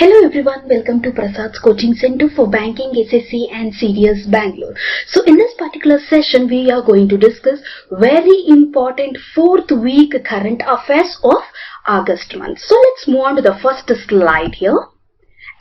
Hello everyone, welcome to Prasad's Coaching Center for Banking, SSC and CDS Bangalore. So in this particular session, we are going to discuss very important 4th week current affairs of August month. So let's move on to the first slide here.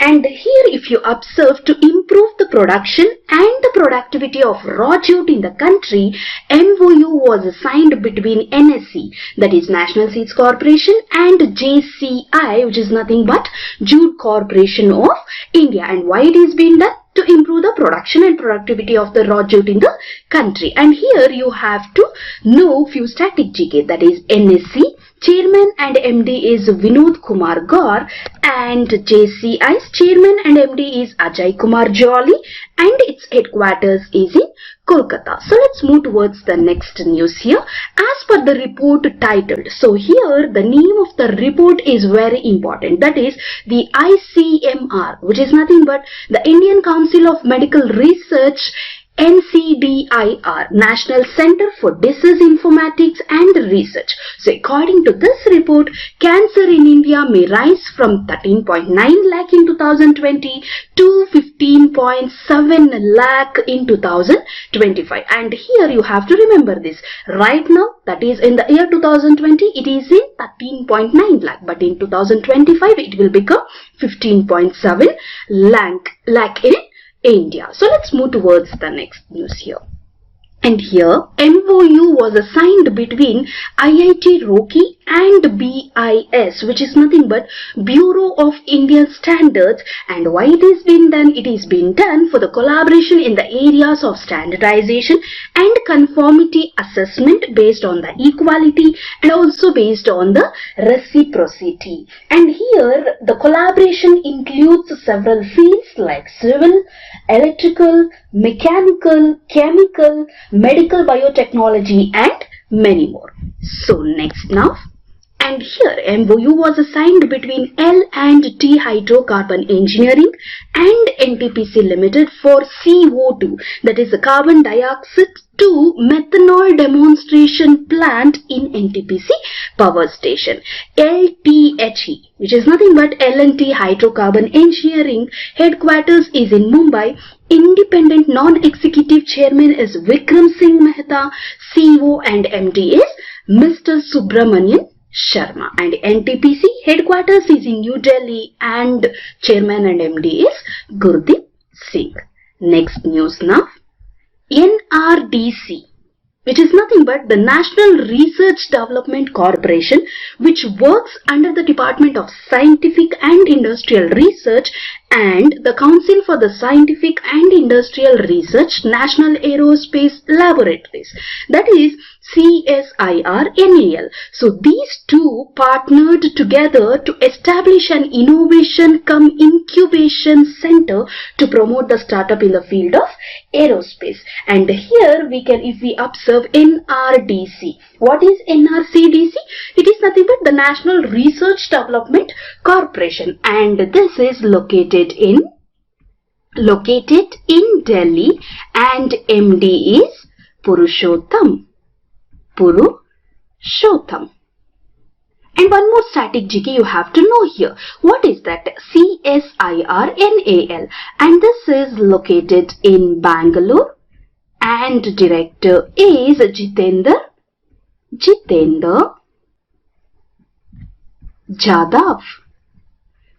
And here if you observe, to improve the production and the productivity of raw jute in the country, MOU was signed between NSC, that is National Seeds Corporation, and JCI, which is nothing but Jute Corporation of India. And why it is being done? To improve the production and productivity of the raw jute in the country. And here you have to know few static GK, that is NSC. Chairman and MD is Vinod Kumar Gaur, and JCI's Chairman and MD is Ajay Kumar Jolly, and its headquarters is in Kolkata. So let's move towards the next news here. As per the report titled, so here the name of the report is very important, that is the ICMR, which is nothing but the Indian Council of Medical Research, NCDIR, National Center for Disease Informatics and Research. So according to this report, cancer in India may rise from 13.9 lakh in 2020 to 15.7 lakh in 2025. And here you have to remember this. Right now, that is in the year 2020, it is in 13.9 lakh. But in 2025, it will become 15.7 lakh in India. So let's move towards the next news here. And here MOU was signed between IIT Roorkee and BIS, which is nothing but Bureau of Indian Standards. And why it is being done? It is being done for the collaboration in the areas of standardization and conformity assessment based on the equality and also based on the reciprocity. And here the collaboration includes several fields like civil, electrical, mechanical, chemical, medical biotechnology and many more. So next now. And here MOU was signed between L&T Hydrocarbon Engineering and NTPC Limited for CO2, that is a carbon dioxide to methanol demonstration plant in NTPC power station. LTHE, which is nothing but L&T Hydrocarbon Engineering, headquarters is in Mumbai. Independent non-executive chairman is Vikram Singh Mehta. CEO and MD is Mr. Subramanian Sharma, and NTPC headquarters is in New Delhi and chairman and MD is Gurdeep Singh. Next news now. NRDC, which is nothing but the National Research Development Corporation, which works under the Department of Scientific and Industrial Research and the Council for the Scientific and Industrial Research, National Aerospace Laboratories, that is CSIR-NAL. So these two partnered together to establish an innovation cum incubation center to promote the startup in the field of aerospace. And here we can, if we observe NRDC, what is NRCDC? It is nothing but the National Research Development Corporation, and this is located in Delhi, and MD is Purushottam. And one more static GK you have to know here. What is that? CSIR-NAL, and this is located in Bangalore, and director is Jitendra Jadhav.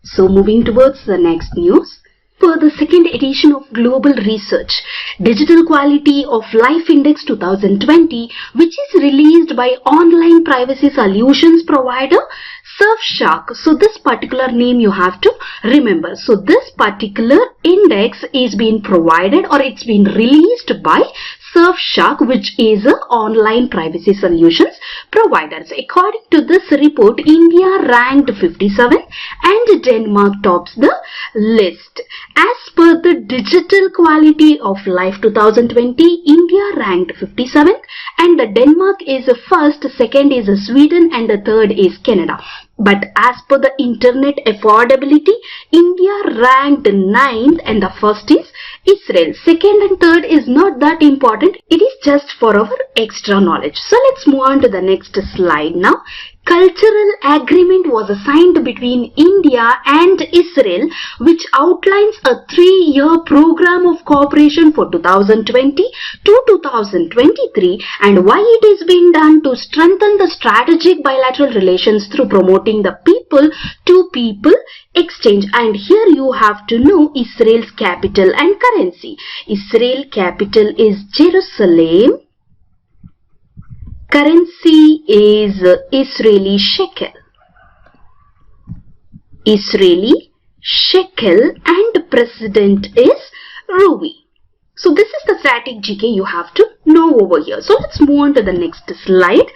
So moving towards the next news. For the second edition of Global Research Digital Quality of Life Index 2020, which is released by online privacy solutions provider Surfshark. So this particular name you have to remember. So this particular index is being provided, or it's been released by Surfshark, which is an online privacy solutions provider. So according to this report, India ranked 57 and Denmark tops the list. As per the Digital Quality of Life 2020, India ranked 57th and the Denmark is first, second is Sweden and the third is Canada. But as per the internet affordability, India ranked 9th and the first is Israel. Second and third is not that important. It is just for our extra knowledge. So let's move on to the next slide now. cultural agreement was signed between India and Israel, which outlines a 3-year program of cooperation for 2020 to 2023, and why it is being done to strengthen the strategic bilateral relations through promoting the people-to-people exchange. And here you have to know Israel's capital and currency. Israel capital is Jerusalem. Currency is Israeli shekel. Israeli shekel, and president is Ruby. So this is the static GK you have to know over here. So let's move on to the next slide.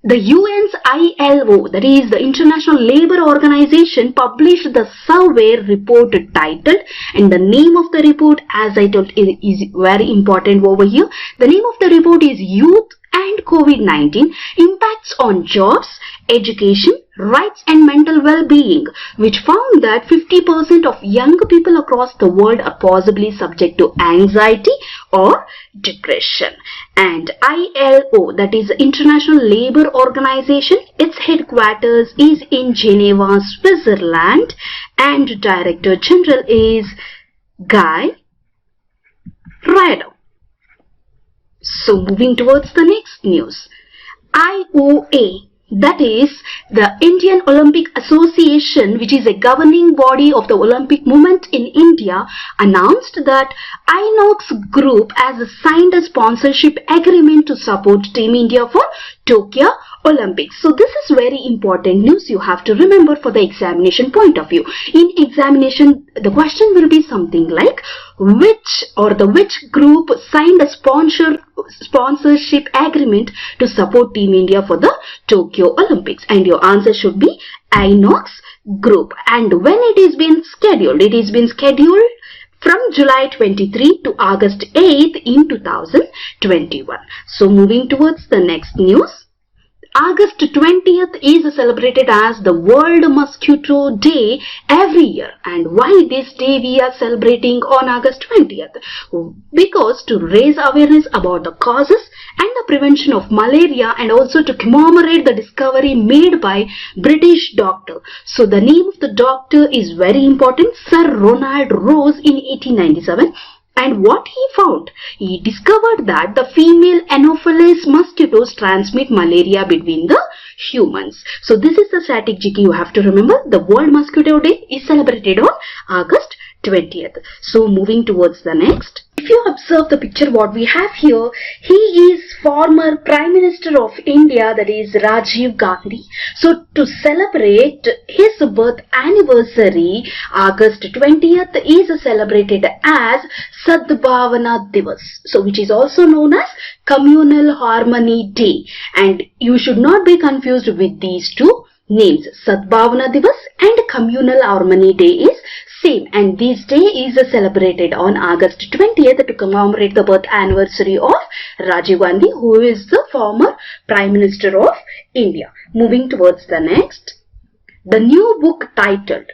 The UN's ILO, that is the International Labour Organization, published the survey report titled, and the name of the report, as I told, is very important over here. The name of the report is Youth and COVID-19 Impacts on Jobs, Education, Rights and Mental Well-Being, which found that 50% of young people across the world are possibly subject to anxiety or depression. And ILO, that is the International Labour Organization, its headquarters is in Geneva, Switzerland, and Director General is Guy Ryder. So moving towards the next news. IOA, that is the Indian Olympic Association, which is a governing body of the Olympic movement in India, announced that INOX Group has signed a sponsorship agreement to support Team India for Tokyo Olympics. So this is very important news you have to remember for the examination point of view. In examination, the question will be something like which group signed a sponsorship agreement to support Team India for the Tokyo Olympics, and your answer should be INOX Group. And when it is been scheduled, it is been scheduled from July 23 to August 8th in 2021. So moving towards the next news. August 20th is celebrated as the World Mosquito Day every year. And why this day we are celebrating on August 20th? Because to raise awareness about the causes and the prevention of malaria, and also to commemorate the discovery made by British doctor. So the name of the doctor is very important, Sir Ronald Rose, in 1897. And what he found? He discovered that the female Anopheles mosquitoes transmit malaria between the humans. So this is the static GK you have to remember. The World Mosquito Day is celebrated on August 20th. So moving towards the next. If you observe the picture what we have here, he is former Prime Minister of India, that is Rajiv Gandhi. So to celebrate his birth anniversary, August 20th is celebrated as Sadbhavana Divas, so which is also known as Communal Harmony Day. And you should not be confused with these two names. Sadbhavana Divas and Communal Harmony Day is same, and this day is celebrated on August 20th to commemorate the birth anniversary of Rajiv Gandhi, who is the former Prime Minister of India. Moving towards the next. The new book titled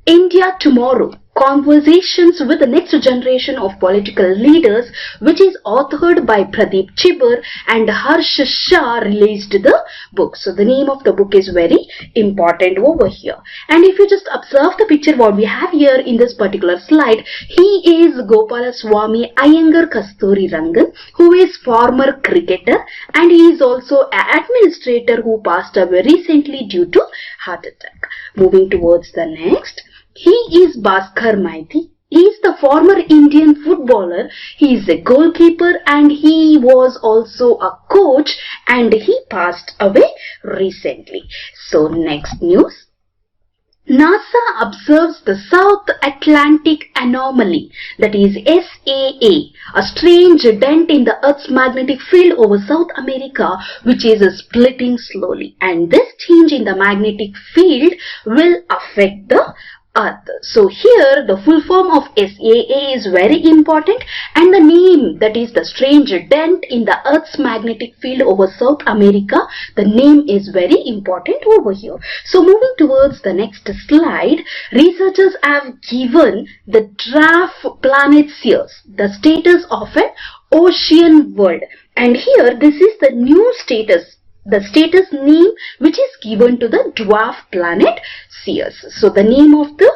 India Tomorrow, Conversations with the Next Generation of Political Leaders, which is authored by Pradeep Chhibber and Harsh Shah, released the book. So the name of the book is very important over here. And if you just observe the picture what we have here in this particular slide, he is Gopalaswamy Iyengar Kasturi Rangan, who is former cricketer, and he is also an administrator who passed away recently due to heart attack. Moving towards the next. He is Bhaskar Maiti. He is the former Indian footballer. He is a goalkeeper and he was also a coach, and he passed away recently. So next news. NASA observes the South Atlantic Anomaly, that is SAA, a strange dent in the Earth's magnetic field over South America, which is splitting slowly. And this change in the magnetic field will affect the Earth. So here the full form of SAA is very important, and the name, that is the strange dent in the Earth's magnetic field over South America, the name is very important over here. So moving towards the next slide, researchers have given the draft planet series the status of an ocean world, and here this is the new status the status name which is given to the dwarf planet Ceres. So the name of the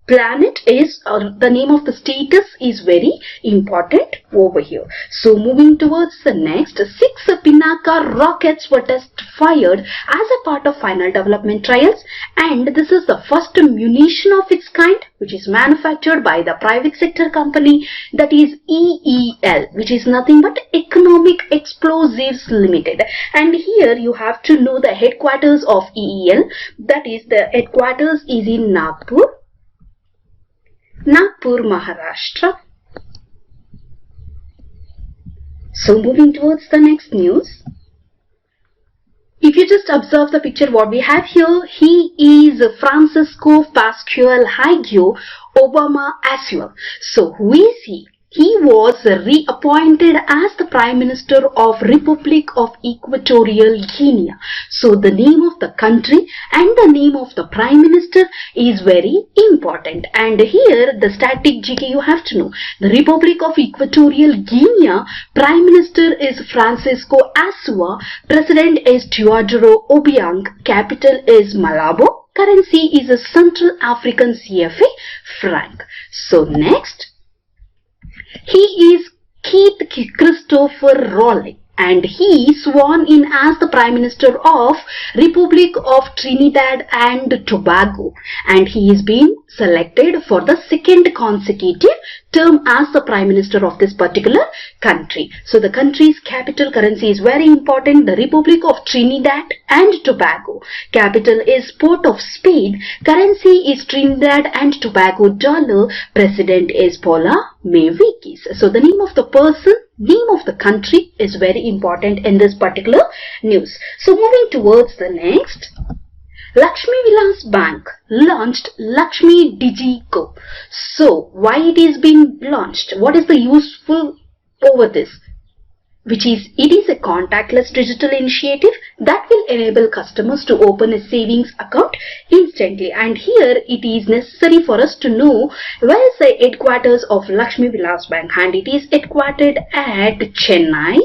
planet is, or the name of the status is very important over here. So moving towards the next, 6 Pinaka rockets were test fired as a part of final development trials, and this is the first munition of its kind which is manufactured by the private sector company, that is EEL, which is nothing but Economic Explosives Limited. And here you have to know the headquarters of EEL, that is the headquarters is in Nagpur, Maharashtra. So moving towards the next news. If you just observe the picture, what we have here, he is Francisco Pascual Higuio Obama as well. So who is he? He was reappointed as the Prime Minister of Republic of Equatorial Guinea. So the name of the country and the name of the Prime Minister is very important. And here the static GK you have to know. The Republic of Equatorial Guinea, Prime Minister is Francisco Asua, President is Teodoro Obiang, capital is Malabo, currency is a Central African CFA franc. So next, he is Keith Christopher Rowley, and he sworn in as the Prime Minister of Republic of Trinidad and Tobago, and he is being selected for the second consecutive term as the Prime Minister of this particular country. So the country's capital currency is very important. The Republic of Trinidad and Tobago, capital is Port of Spain, currency is Trinidad and Tobago dollar, president is Paula Mavikis. So the name of the person, name of the country is very important in this particular news. So moving towards the next, Lakshmi Vilas Bank launched Lakshmi DigiCo. So why it is being launched? What is the useful over this? It is a contactless digital initiative that will enable customers to open a savings account instantly. And here it is necessary for us to know where is the headquarters of Lakshmi Vilas Bank, and it is headquartered at Chennai.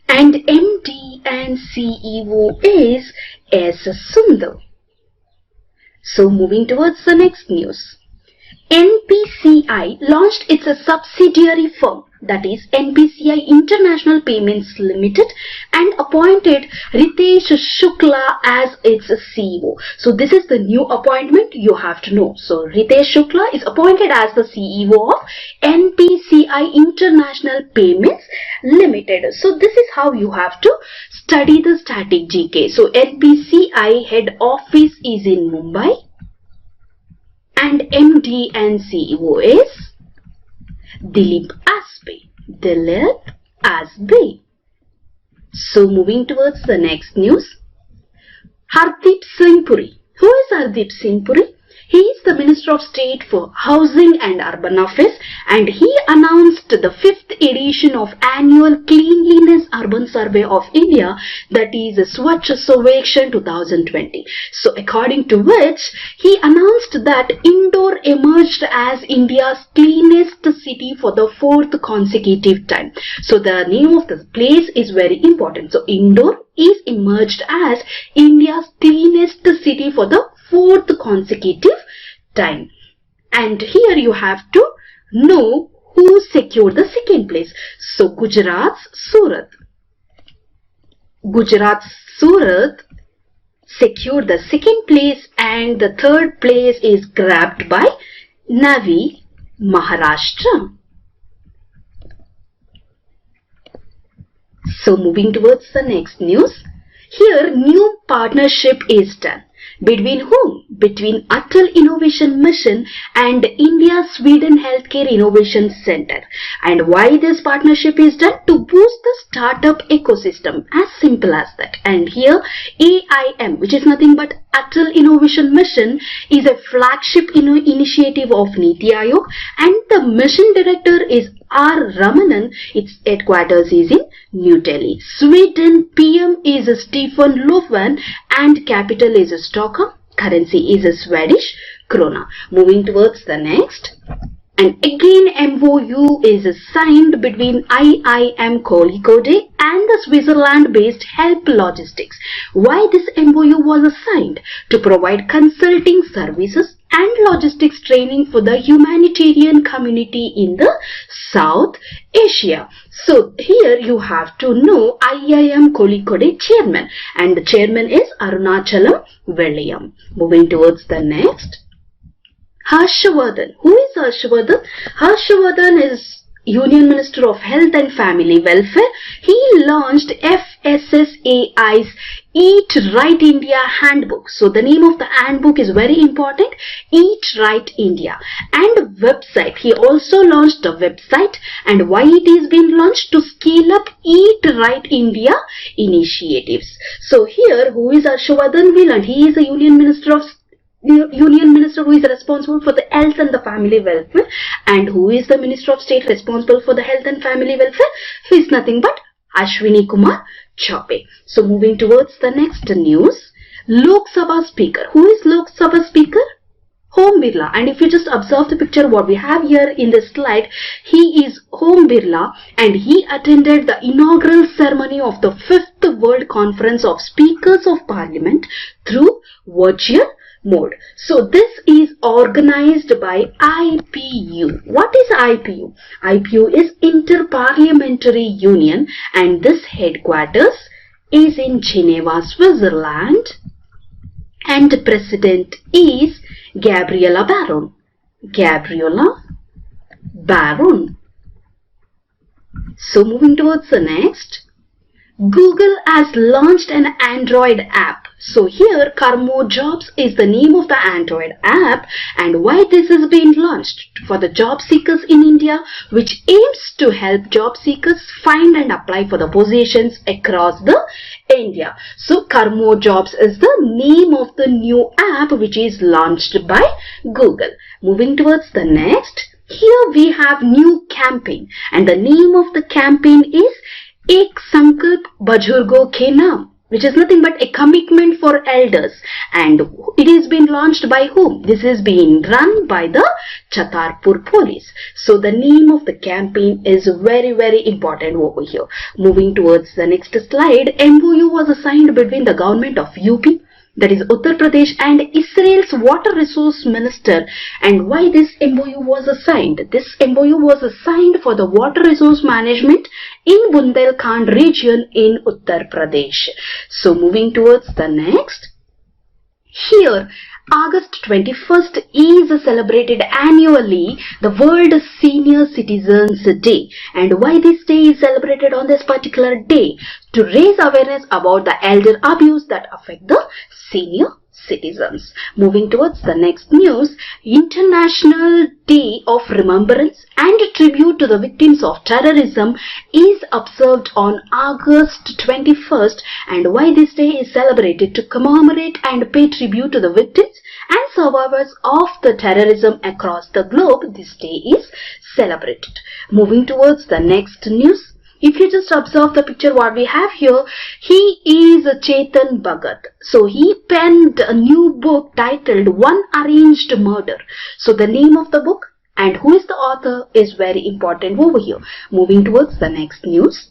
And MD and CEO is S. Sundar. So moving towards the next news. NPCI launched its subsidiary firm, that is NPCI International Payments Limited, and appointed Ritesh Shukla as its CEO. So this is the new appointment you have to know. So Ritesh Shukla is appointed as the CEO of NPCI International Payments Limited. So this is how you have to study the static GK. So NPCI head office is in Mumbai, and MD and CEO is Dilip Asbe. So moving towards the next news, Hardeep Singh Puri. Who is Hardeep Singh Puri? He is the Minister of State for Housing and Urban Affairs, and he announced the 5th edition of Annual Cleanliness Urban Survey of India, that is Swachh Sarvekshan 2020. So according to which, he announced that Indore emerged as India's cleanest city for the 4th consecutive time. So the name of the place is very important. So Indore is emerged as India's cleanest city for the 4th consecutive time. And here you have to know who secured the second place. So Gujarat's Surat secured the second place, and the third place is grabbed by Navi, Maharashtra. So moving towards the next news. Here new partnership is done. Between whom? Between Atal Innovation Mission and India-Sweden Healthcare Innovation Center. And why this partnership is done? To boost the startup ecosystem. As simple as that. And here AIM, which is nothing but Atal Innovation Mission, is a flagship initiative of Niti Aayog, and the mission director is R. Ramanan. Its headquarters is in New Delhi. Sweden PM is Stefan Löfven, and capital is Stockholm. Currency is Swedish krona. Moving towards the next. And again, MOU is signed between IIM Kozhikode and the Switzerland-based Help Logistics. Why this MOU was signed? To provide consulting services and logistics training for the humanitarian community in the South Asia. So here you have to know IIM Kozhikode chairman, and the chairman is Arunachalam William. Moving towards the next. Harshvardhan. Who is Harshvardhan? Harshvardhan is Union Minister of Health and Family Welfare. He launched FSSAI's Eat Right India handbook. So the name of the handbook is very important. Eat Right India. And website. He also launched a website. And why it is being launched? To scale up Eat Right India initiatives. So here, who is Harshvardhan? We learned he is a Union Minister who is responsible for the health and the family welfare. And who is the Minister of State responsible for the health and family welfare? He is nothing but Ashwini Kumar Chaubey. So moving towards the next news. Lok Sabha Speaker. Who is Lok Sabha Speaker? Om Birla. And if you just observe the picture what we have here in this slide, he is Om Birla, and he attended the inaugural ceremony of the 5th World Conference of Speakers of Parliament through virtual mode. So this is organized by IPU. What is IPU? IPU is Inter-Parliamentary Union, and this headquarters is in Geneva, Switzerland, and the president is Gabriela Baron. Gabriela Baron. So moving towards the next. Google has launched an Android app. So here Kormo Jobs is the name of the Android app, and why this is being launched? For the job seekers in India, which aims to help job seekers find and apply for the positions across the India. So Kormo Jobs is the name of the new app which is launched by Google. Moving towards the next. Here we have new campaign, and the name of the campaign is Ek Sankalp Bajurgo Ke Naam, which is nothing but a commitment for elders. And it is being launched by whom? This is being run by the Chhatarpur Police. So the name of the campaign is very, very important over here. Moving towards the next slide. MOU was signed between the government of UP, that is Uttar Pradesh, and Israel's water resource minister. And why this MOU was signed? This MOU was signed for the water resource management in Bundelkhand region in Uttar Pradesh. So moving towards the next. Here, August 21st is celebrated annually the World Senior Citizens Day. And why this day is celebrated on this particular day? To raise awareness about the elder abuse that affect the senior citizens. Moving towards the next news. International Day of Remembrance and Tribute to the Victims of Terrorism is observed on August 21st. And why this day is celebrated? To commemorate and pay tribute to the victims and survivors of the terrorism across the globe. This day is celebrated. Moving towards the next news. If you just observe the picture what we have here, he is Chetan Bhagat. So he penned a new book titled One Arranged Murder. So the name of the book and who is the author is very important over here. Moving towards the next news.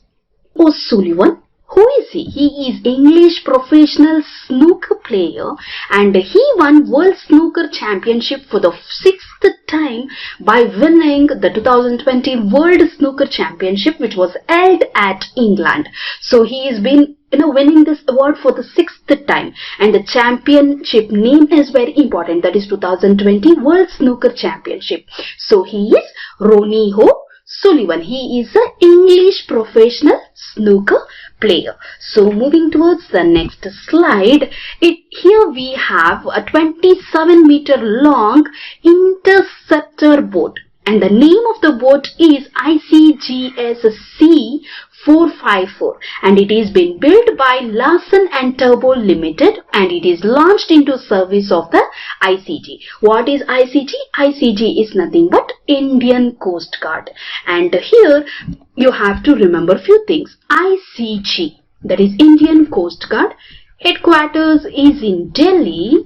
O'Sullivan. Who is he? He is English professional snooker player, and he won World Snooker Championship for the 6th time by winning the 2020 World Snooker Championship, which was held at England. So he has been winning this award for the 6th time, and the championship name is very important, that is 2020 World Snooker Championship. So he is Ronnie O'Sullivan. He is an English professional snooker player. So moving towards the next slide, here we have a 27-meter long interceptor boat, and the name of the boat is ICGSC 454, and it is being built by Larsen and Turbo Limited, and it is launched into service of the ICG. What is ICG? ICG is nothing but Indian Coast Guard. And here you have to remember few things. ICG, that is Indian Coast Guard, headquarters is in Delhi,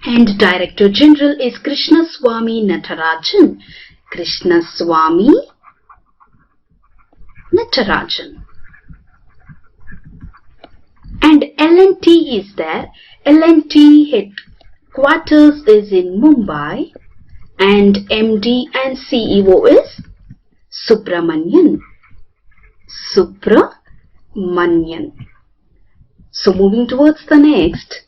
and Director General is Krishnaswamy Natarajan. Krishnaswamy Natarajan. And L&T is there. L&T headquarters is in Mumbai, and MD and CEO is Subramanian. So moving towards the next,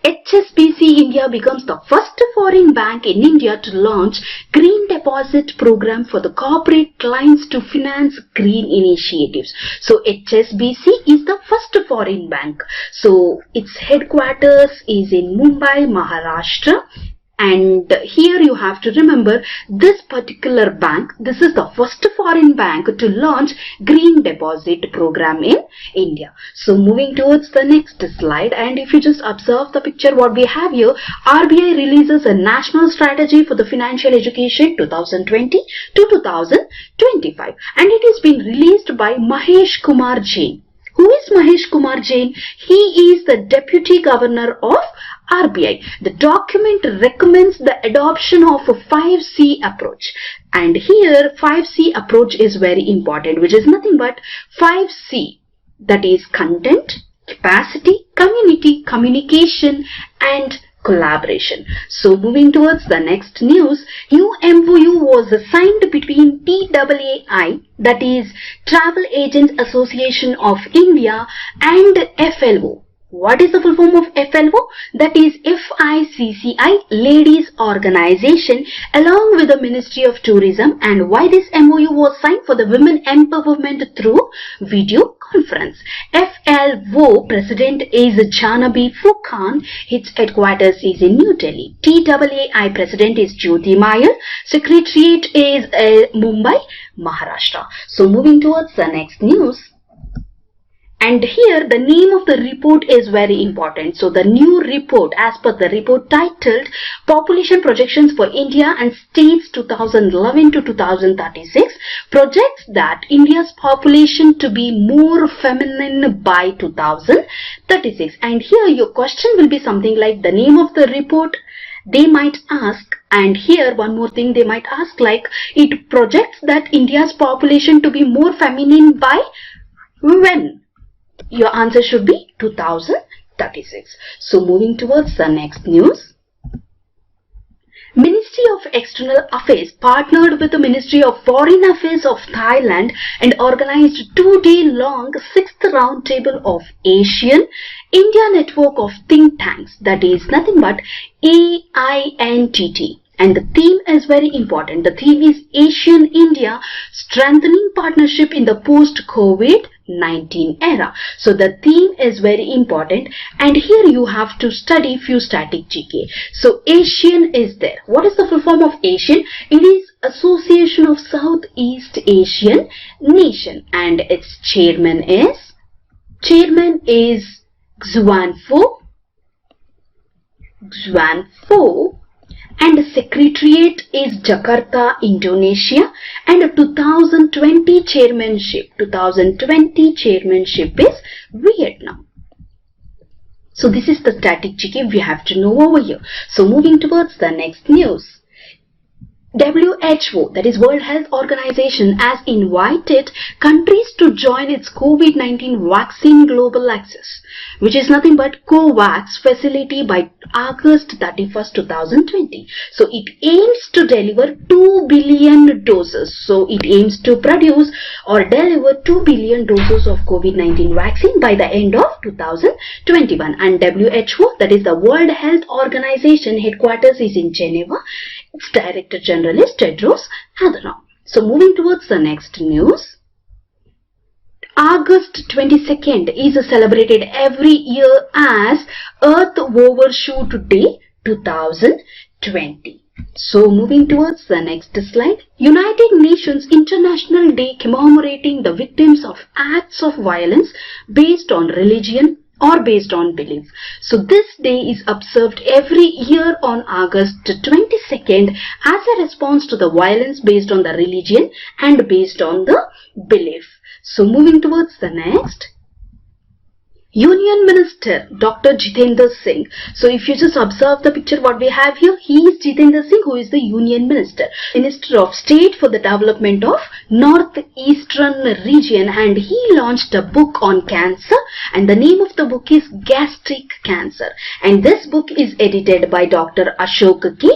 HSBC India becomes the first foreign bank in India to launch green deposit program for the corporate clients to finance green initiatives. So HSBC is the first foreign bank. So its headquarters is in Mumbai, Maharashtra. And here you have to remember this particular bank, this is the first foreign bank to launch green deposit program in India. So moving towards the next slide, and if you just observe the picture what we have here, RBI releases a national strategy for the financial education 2020 to 2025, and it is being released by Mahesh Kumar Jain. Who is Mahesh Kumar Jain? He is the Deputy Governor of RBI. The document recommends the adoption of a 5C approach. And here 5C approach is very important, which is nothing but 5C. That is content, capacity, community, communication and collaboration. So moving towards the next news, new MOU was signed between TAAI, that is Travel Agents Association of India, and FLO. What is the full form of FLO? That is FICCI, Ladies Organization, along with the Ministry of Tourism. And why this MOU was signed? For the women empowerment through video conference. FLO President is Janabi Furqan. Its headquarters is in New Delhi. TAAI President is Jyoti Mayal. Secretariat is Mumbai, Maharashtra. So moving towards the next news. And here the name of the report is very important. So the new report, as per the report titled Population Projections for India and States 2011 to 2036, projects that India's population to be more feminine by 2036. And here your question will be something like the name of the report. They might ask, and here one more thing they might ask, like it projects that India's population to be more feminine by when? Your answer should be 2036. So moving towards the next news. Ministry of External Affairs partnered with the Ministry of Foreign Affairs of Thailand and organized 2-day-long 6th roundtable of Asian India Network of Think Tanks, that is nothing but AINTT. And the theme is very important. The theme is Asian India Strengthening Partnership in the Post-COVID-19 Era. So the theme is very important, and here you have to study few static GK. So Asian is there. What is the full form of Asian? It is Association of Southeast Asian Nation, and its chairman is Xuanfo, and the secretariat is Jakarta, Indonesia, and 2020 chairmanship is Vietnam. So this is the static GK we have to know over here. So moving towards the next news. WHO, that is World Health Organization, has invited countries to join its COVID-19 vaccine global access, which is nothing but COVAX facility by August 31st, 2020. So it aims to deliver 2 billion doses. So it aims to produce or deliver 2 billion doses of COVID-19 vaccine by the end of 2021. And WHO, that is the World Health Organization, headquarters is in Geneva. Its Director General is Tedros Adhanom. So moving towards the next news. August 22nd is celebrated every year as Earth Overshoot Day 2020. So moving towards the next slide. United Nations International Day commemorating the victims of acts of violence based on religion or based on belief. So this day is observed every year on August 22nd as a response to the violence based on the religion and based on the belief. So moving towards the next. Union Minister Dr Jitendra Singh. So if you just observe the picture what we have here, he is Jitendra Singh, who is the Union Minister, Minister of State for the Development of Northeastern Region, and he launched a book on cancer, and the name of the book is Gastric Cancer, and this book is edited by Dr Ashok K.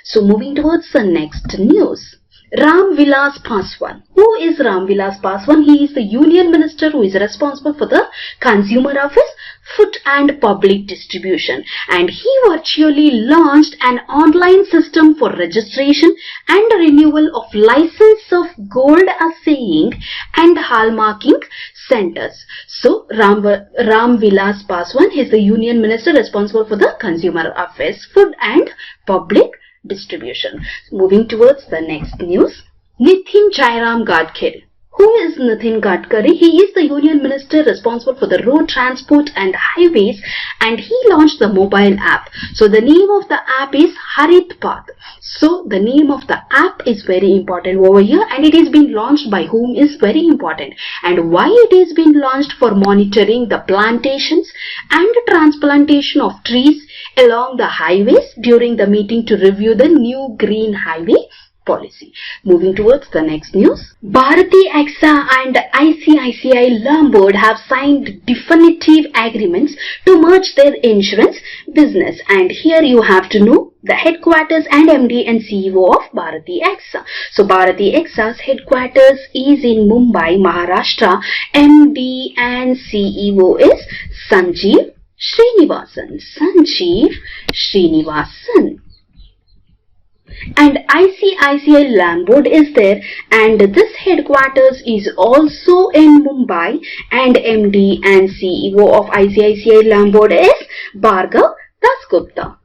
So moving towards the next news. Vilas Paswan. Who is Vilas Paswan? He is the Union Minister who is responsible for the Consumer Affairs, Food and Public Distribution, and he virtually launched an online system for registration and renewal of license of gold assaying and hallmarking centers. So Vilas Paswan is the Union Minister responsible for the Consumer Affairs, Food and Public Distribution. Moving towards the next news. Nitin Jairam Gadkari. Who is Nitin Gadkari? He is the Union Minister responsible for the road transport and highways, and he launched the mobile app. So the name of the app is Harit Path. So the name of the app is very important over here, and it is being launched by whom is very important, and why it is being launched for monitoring the plantations and transplantation of trees along the highways during the meeting to review the new green highway policy. Moving towards the next news. Bharti AXA and ICICI Lombard have signed definitive agreements to merge their insurance business, and here you have to know the headquarters and MD and CEO of Bharti AXA. So Bharti AXA's headquarters is in Mumbai, Maharashtra. MD and CEO is Sanjeev Srinivasan. And ICICI Lombard is there, and this headquarters is also in Mumbai, and MD and CEO of ICICI Lombard is Bhargav Dasgupta.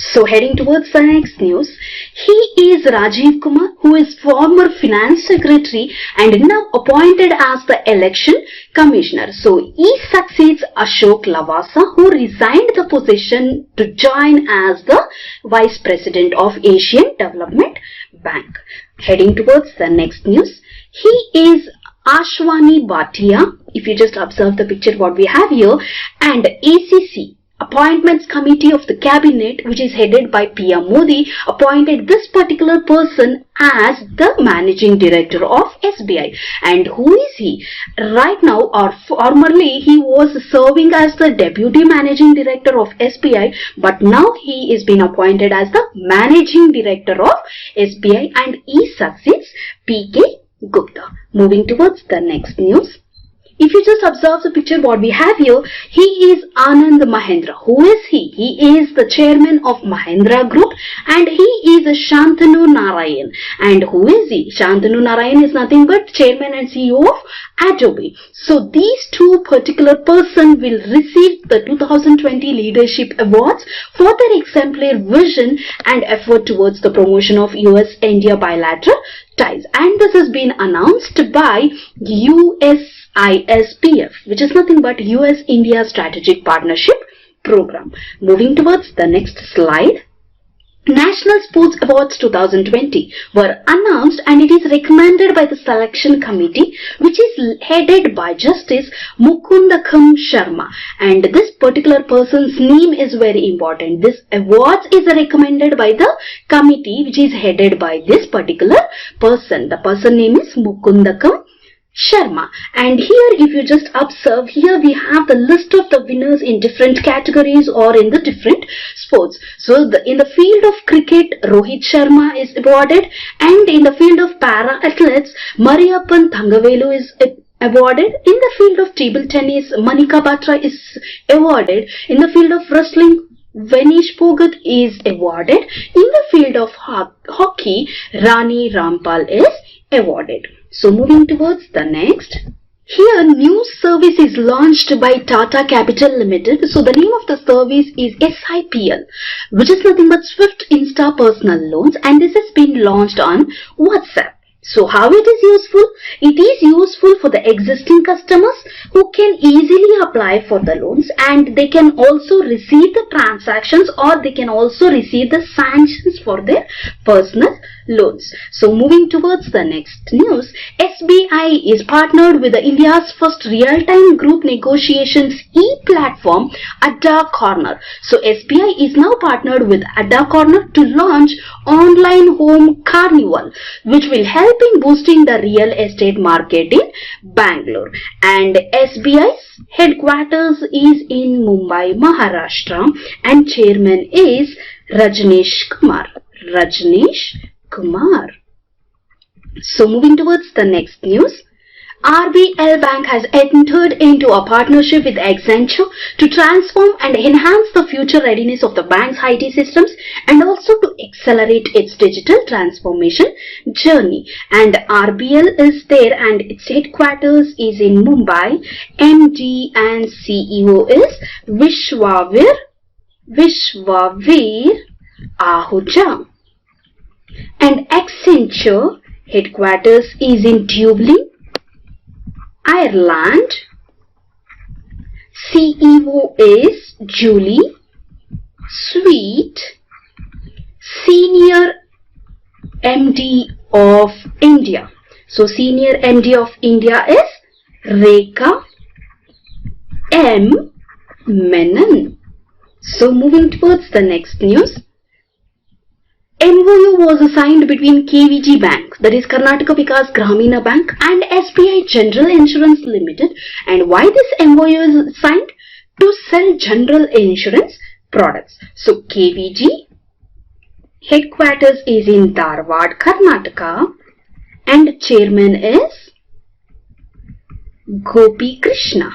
So heading towards the next news, he is Rajiv Kumar, who is former Finance Secretary and now appointed as the Election Commissioner. So he succeeds Ashok Lavasa, who resigned the position to join as the Vice President of Asian Development Bank. Heading towards the next news, he is Ashwani Bhatia. If you just observe the picture what we have here, and ACC Appointments Committee of the Cabinet, which is headed by PM Modi, appointed this particular person as the Managing Director of SBI. And who is he? Right now, or formerly, he was serving as the Deputy Managing Director of SBI, but now he is being appointed as the Managing Director of SBI, and he succeeds PK Gupta. Moving towards the next news. If you just observe the picture what we have here, he is Anand Mahendra. Who is he? He is the chairman of Mahindra Group, and he is Shantanu Narayan. And who is he? Shantanu Narayan is nothing but chairman and CEO of Adobe. So these two particular persons will receive the 2020 Leadership Awards for their exemplary vision and effort towards the promotion of US-India bilateral ties. And this has been announced by USISPF, which is nothing but US-India Strategic Partnership Program. Moving towards the next slide. National Sports Awards 2020 were announced, and it is recommended by the selection committee, which is headed by Justice Mukundakam Sharma, and this particular person's name is very important. This awards is recommended by the committee, which is headed by this particular person. The person name is Mukundakam Sharma. And here, if you just observe, here we have the list of the winners in different categories or in the different sports. So in the field of cricket, Rohit Sharma is awarded, and in the field of para athletes, Mariyappan Thangavelu is awarded. In the field of table tennis, Manika Batra is awarded. In the field of wrestling, Venish Phogat is awarded. In the field of hockey, Rani Rampal is awarded. So moving towards the next. Here, new service is launched by Tata Capital Limited. So the name of the service is SIPL, which is nothing but Swift Insta Personal Loans, and this has been launched on WhatsApp. So how it is useful? It is useful for the existing customers who can easily apply for the loans, and they can also receive the transactions, or they can also receive the sanctions for their personal loans. So moving towards the next news, SBI is partnered with India's first real-time group negotiations e-platform Adda Corner. So SBI is now partnered with Adda Corner to launch online home carnival, which will help in boosting the real estate market in Bangalore. And SBI's headquarters is in Mumbai, Maharashtra, and chairman is Rajneesh Kumar. So moving towards the next news, RBL Bank has entered into a partnership with Accenture to transform and enhance the future readiness of the bank's IT systems and also to accelerate its digital transformation journey. And RBL is there and its headquarters is in Mumbai. MD and CEO is Vishwavir Ahuja. And Accenture headquarters is in Dublin, Ireland. CEO is Julie Sweet. Senior MD of India. So Senior MD of India is Rekha M. Menon. So moving towards the next news, MOU was signed between KVG Bank, that is Karnataka Vikas Gramina Bank, and SBI General Insurance Limited. And why this MOU is signed? To sell general insurance products. So KVG headquarters is in Dharwad, Karnataka, and chairman is Gopi Krishna.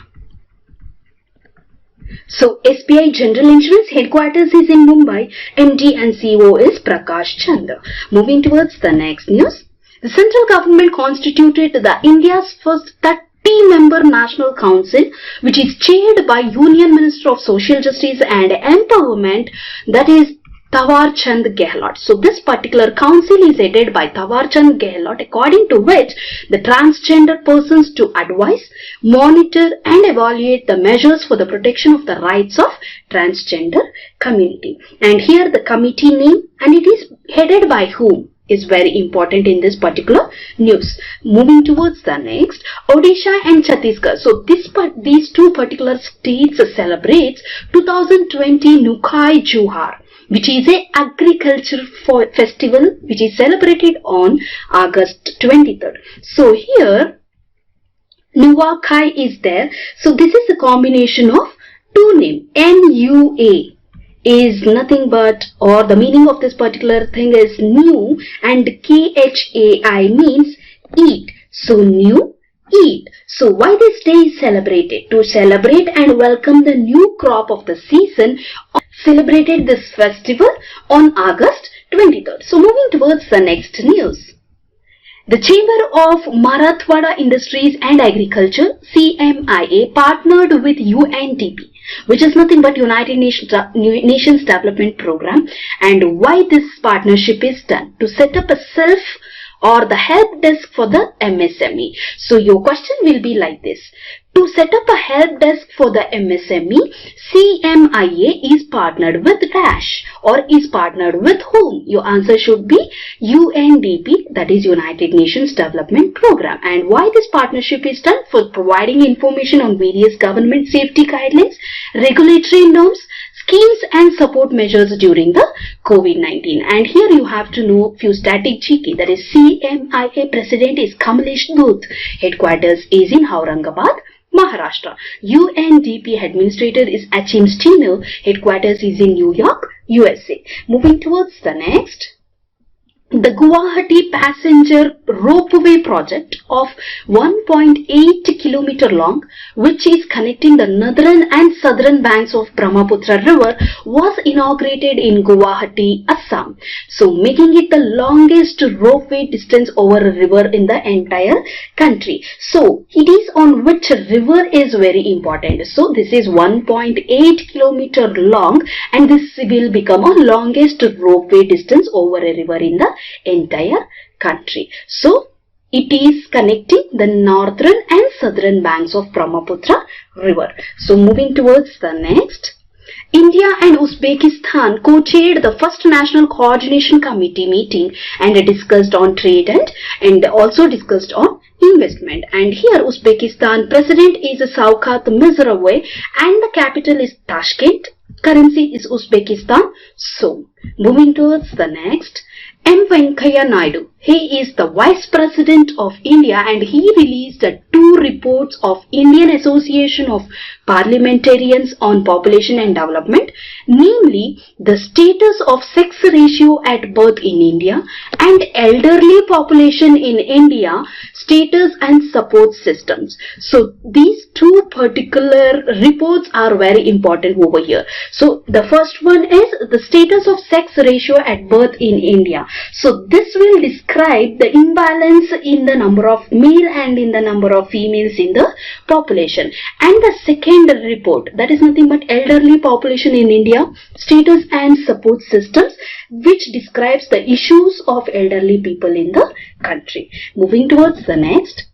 So SBI General Insurance headquarters is in Mumbai. MD and CEO is Prakash Chandra. Moving towards the next news, the central government constituted the India's first 30-member National Council, which is chaired by Union Minister of Social Justice and Empowerment, that is Thaawarchand Gehlot. So this particular council is headed by Thaawarchand Gehlot, according to which the transgender persons to advise, monitor and evaluate the measures for the protection of the rights of transgender community. And here the committee name and it is headed by whom is very important in this particular news. Moving towards the next, Odisha and Chhattisgarh. So these two particular states celebrates 2020 Nukai Juhar, which is a agriculture festival which is celebrated on August 23rd. So here Nuakai is there. So this is a combination of two names. NUA is nothing but, or the meaning of this particular thing is new, and KHAI means eat. So new, eat. So why this day is celebrated? To celebrate and welcome the new crop of the season. Celebrated this festival on August 23rd. So moving towards the next news. The Chamber of Marathwada Industries and Agriculture, CMIA, partnered with UNDP, which is nothing but United Nations Development Program. And why this partnership is done? To set up a self or the help desk for the MSME. So your question will be like this. To set up a help desk for the MSME, CMIA is partnered with Dash, or is partnered with whom? Your answer should be UNDP, that is United Nations Development Program. And why this partnership is done? For providing information on various government safety guidelines, regulatory norms, schemes and support measures during the COVID-19. And here you have to know few static GK, that is CMIA President is Kamlesh Dut, headquarters is in Aurangabad, Maharashtra. UNDP administrator is Achim Steiner, headquarters is in New York, USA. Moving towards the next. The Guwahati passenger ropeway project of 1.8 km long, which is connecting the northern and southern banks of Brahmaputra river, was inaugurated in Guwahati, Assam. So making it the longest ropeway distance over a river in the entire country. So it is on which river is very important. So this is 1.8 km long and this will become a longest ropeway distance over a river in the entire country. So it is connecting the northern and southern banks of Brahmaputra river. So moving towards the next. India and Uzbekistan co-chaired the first National Coordination Committee meeting and discussed on trade and also discussed on investment. And here Uzbekistan president is Shavkat Mirziyoyev and the capital is Tashkent. Currency is Uzbekistan. So, moving towards the next, M. Venkaiah Naidu. He is the Vice President of India and he released 2 reports of Indian Association of Parliamentarians on Population and Development, namely the status of sex ratio at birth in India and elderly population in India, status and support systems. So these 2 particular reports are very important over here. So the first one is the status of sex ratio at birth in India. So this will describe the imbalance in the number of male and in the number of females in the population. And the second report, that is nothing but elderly population in India, status and support systems, which describes the issues of elderly people in the country. Moving towards the next,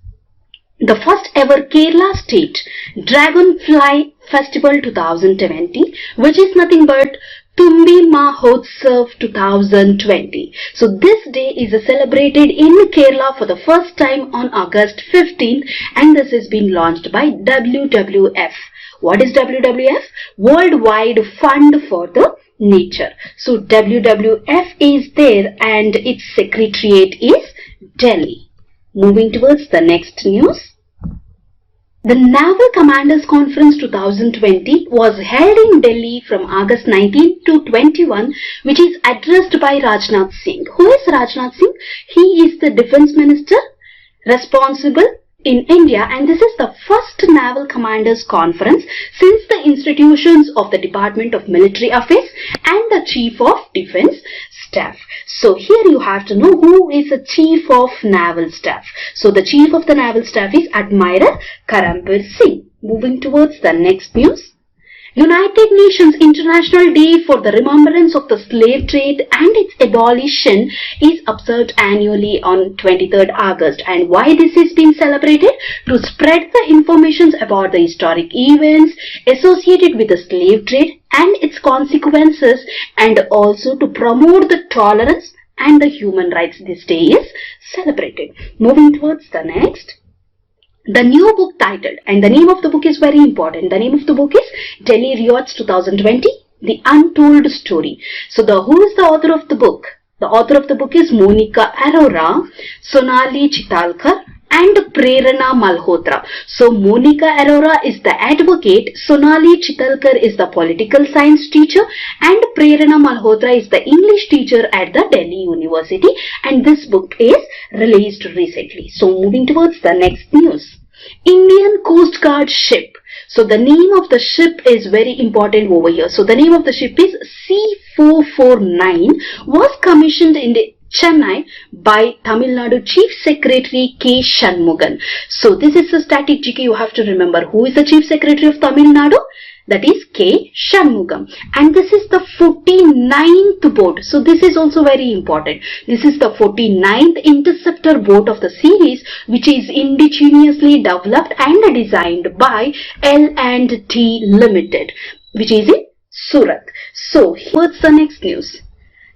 the first ever Kerala State Dragonfly Festival 2020, which is nothing but Tumbi Mahotsav 2020. So this day is celebrated in Kerala for the first time on August 15th and this is being launched by WWF. What is WWF? Worldwide Fund for the Nature. So WWF is there and its secretariat is Delhi. Moving towards the next news. The Naval Commanders Conference 2020 was held in Delhi from August 19 to 21, which is addressed by Rajnath Singh. Who is Rajnath Singh? He is the Defence Minister responsible in India and this is the first Naval Commanders Conference since the institutions of the Department of Military Affairs and the Chief of Defence Staff. So here you have to know who is the Chief of Naval Staff. So the Chief of the Naval Staff is Admiral Karambir Singh. Moving towards the next news. United Nations International Day for the Remembrance of the Slave Trade and its Abolition is observed annually on 23rd August. And why this is being celebrated? To spread the information about the historic events associated with the slave trade and its consequences and also to promote the tolerance and the human rights. This day is celebrated. Moving towards the next. The new book titled, and the name of the book is very important. The name of the book is Delhi Riots 2020, The Untold Story. So who is the author of the book? The author of the book is Monica Arora, Sonali Chitalkar and Prerana Malhotra. So Monica Arora is the advocate, Sonali Chitalkar is the political science teacher and Prerana Malhotra is the English teacher at the Delhi University and this book is released recently. So moving towards the next news. Indian Coast Guard ship. So the name of the ship is very important over here. So the name of the ship is C449, was commissioned in Chennai by Tamil Nadu Chief Secretary K. Shanmugan. So this is a static GK, you have to remember. Who is the Chief Secretary of Tamil Nadu? That is K. Shanmugam. And this is the 49th boat. So this is also very important. This is the 49th interceptor boat of the series which is indigenously developed and designed by L&T Limited, which is in Surat. So what's the next news?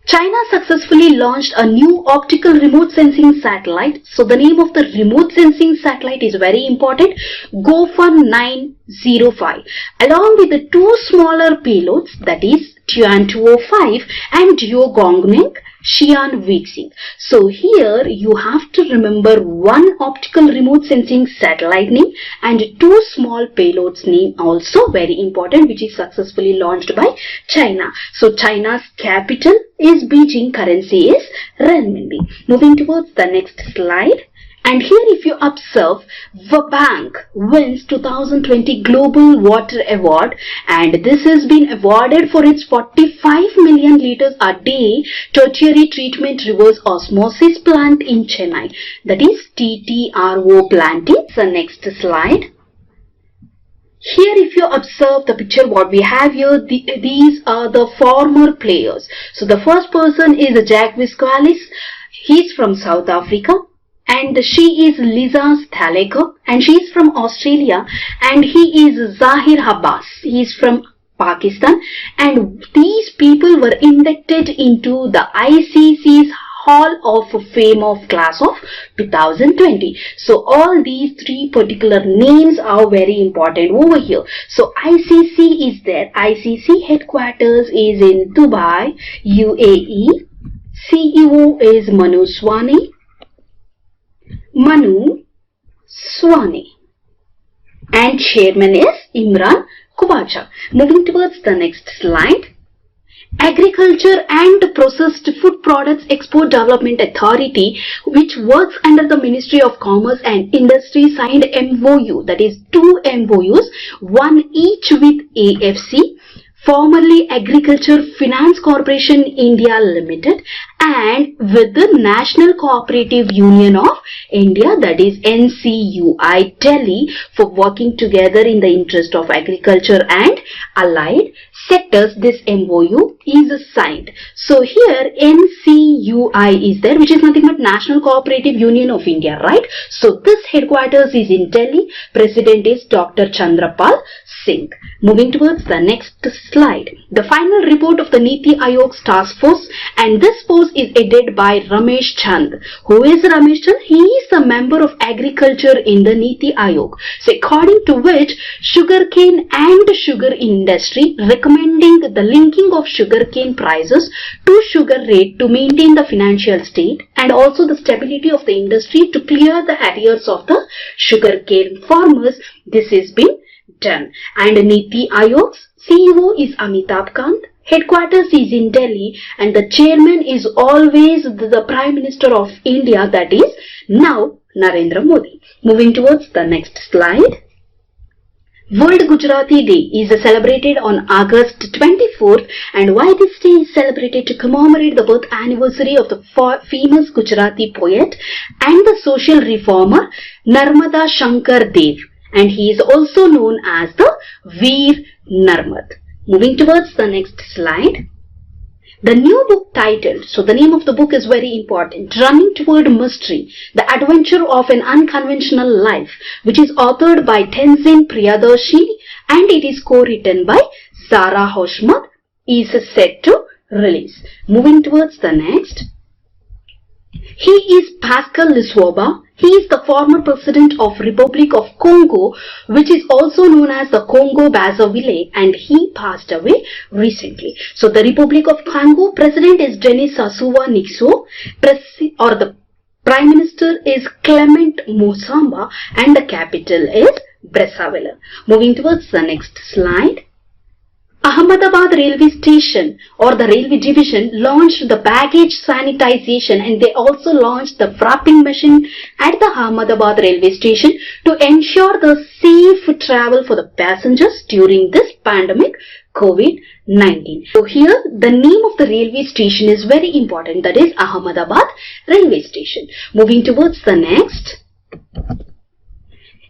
China successfully launched a new optical remote sensing satellite. So the name of the remote sensing satellite is very important, Gofun 905, along with the 2 smaller payloads, that is Tian 205 and Diogongning Xian Vixing. So here you have to remember 1 optical remote sensing satellite name and 2 small payloads name, also very important, which is successfully launched by China. So China's capital is Beijing, currency is renminbi. Moving towards the next slide. And here if you observe, Bank wins 2020 Global Water Award and this has been awarded for its 45 million liters a day tertiary treatment reverse osmosis plant in Chennai. That is TTRO planting. The next slide. Here if you observe the picture what we have here, these are the former players. So the first person is Jacques Kallis. He is from South Africa. And she is Liza Sthalekar and she is from Australia and he is Zaheer Abbas. He is from Pakistan, and these people were inducted into the ICC's Hall of Fame of class of 2020. So all these three particular names are very important over here. So ICC is there. ICC headquarters is in Dubai, UAE. CEO is Manu Swani. And chairman is Imran Kubacha. Moving towards the next slide. Agriculture and Processed Food Products Export Development Authority, which works under the Ministry of Commerce and Industry, signed MOU, that is 2 MOUs, one each with AFC, formerly Agriculture Finance Corporation India Limited, and with the National Cooperative Union of India, that is NCUI Delhi, for working together in the interest of agriculture and allied sectors. This MOU is signed. So here NCUI is there, which is nothing but National Cooperative Union of India, right? So this headquarters is in Delhi. President is Dr. Chandrapal Singh. Moving towards the next slide. The final report of the Niti Aayog Task Force, and this force is headed by Ramesh Chand. Who is Ramesh Chand? He is a member of agriculture in the Niti Aayog. So according to which, sugarcane and sugar industry recommending the linking of sugarcane prices to sugar rate to maintain the financial state and also the stability of the industry to clear the arrears of the sugarcane farmers. This is been done. And Niti Aayog's CEO is Amitabh Kant. Headquarters is in Delhi, and the chairman is always the Prime Minister of India, that is now Narendra Modi. Moving towards the next slide. World Gujarati Day is celebrated on August 24th, and why this day is celebrated? To commemorate the birth anniversary of the famous Gujarati poet and the social reformer Narmada Shankar Dev, and he is also known as the Veer Narmad. Moving towards the next slide. The new book titled, so the name of the book is very important, Running Toward Mystery, The Adventure of an Unconventional Life, which is authored by Tenzin Priyadarshini and it is co-written by Zara Hoshmat, is set to release. Moving towards the next. He is Pascal Lissouba. He is the former president of Republic of Congo, which is also known as the Congo Brazzaville, and he passed away recently. So the Republic of Congo president is Denis Sassou Nguesso, or the Prime Minister is Clement Musamba, and the capital is Brazzaville. Moving towards the next slide. Ahmedabad Railway Station or the Railway Division launched the baggage sanitization, and they also launched the frapping machine at the Ahmedabad Railway Station to ensure the safe travel for the passengers during this pandemic COVID-19. So here the name of the railway station is very important, that is Ahmedabad Railway Station. Moving towards the next.